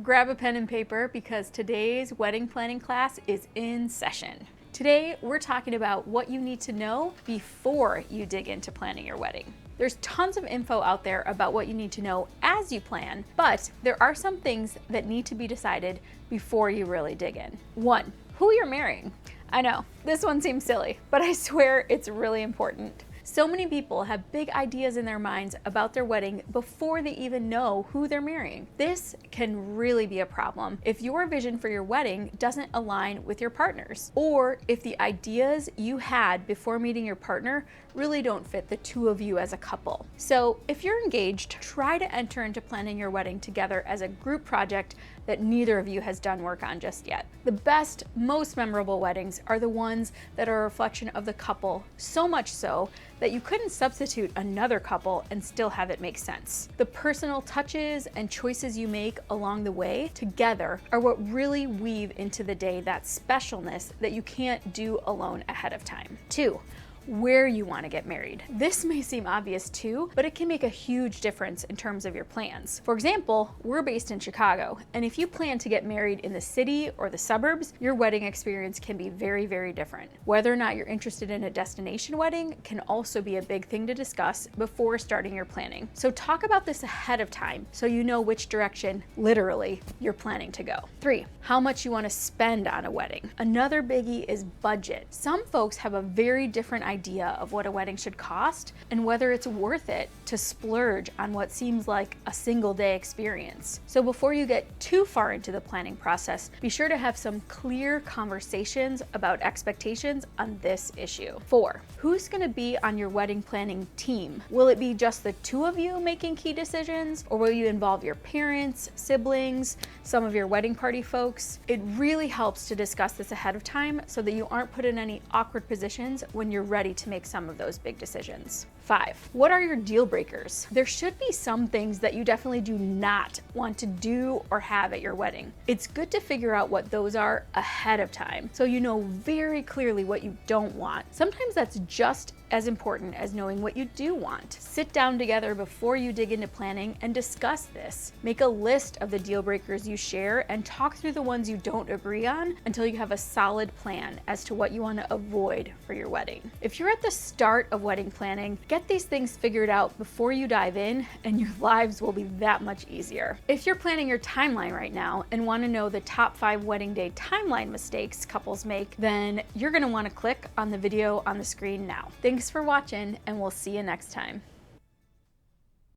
grab a pen and paper because today's wedding planning class is in session. Today, we're talking about what you need to know before you dig into planning your wedding. There's tons of info out there about what you need to know as you plan, but there are some things that need to be decided before you really dig in. 1, who you're marrying. I know, this one seems silly, but I swear it's really important. So many people have big ideas in their minds about their wedding before they even know who they're marrying. This can really be a problem if your vision for your wedding doesn't align with your partner's, or if the ideas you had before meeting your partner really don't fit the two of you as a couple. So if you're engaged, try to enter into planning your wedding together as a group project that neither of you has done work on just yet. The best, most memorable weddings are the ones that are a reflection of the couple, so much so that you couldn't substitute another couple and still have it make sense. The personal touches and choices you make along the way together are what really weave into the day that specialness that you can't do alone ahead of time. 2, where you want to get married. This may seem obvious too, but it can make a huge difference in terms of your plans. For example, we're based in Chicago, and if you plan to get married in the city or the suburbs, your wedding experience can be very, very different. Whether or not you're interested in a destination wedding can also be a big thing to discuss before starting your planning. So talk about this ahead of time so you know which direction, literally, you're planning to go. 3, how much you want to spend on a wedding. Another biggie is budget. Some folks have a very different idea of what a wedding should cost and whether it's worth it to splurge on what seems like a single day experience. So before you get too far into the planning process, be sure to have some clear conversations about expectations on this issue. 4, who's going to be on your wedding planning team? Will it be just the two of you making key decisions, or will you involve your parents, siblings, some of your wedding party folks? It really helps to discuss this ahead of time so that you aren't put in any awkward positions when you're ready to make some of those big decisions. 5, what are your deal breakers? There should be some things that you definitely do not want to do or have at your wedding. It's good to figure out what those are ahead of time so you know very clearly what you don't want. Sometimes that's just as important as knowing what you do want. Sit down together before you dig into planning and discuss this. Make a list of the deal breakers you share and talk through the ones you don't agree on until you have a solid plan as to what you want to avoid for your wedding. If you're at the start of wedding planning, get these things figured out before you dive in and your lives will be that much easier. If you're planning your timeline right now and want to know the top 5 wedding day timeline mistakes couples make, then you're going to want to click on the video on the screen now. Thanks for watching, and we'll see you next time.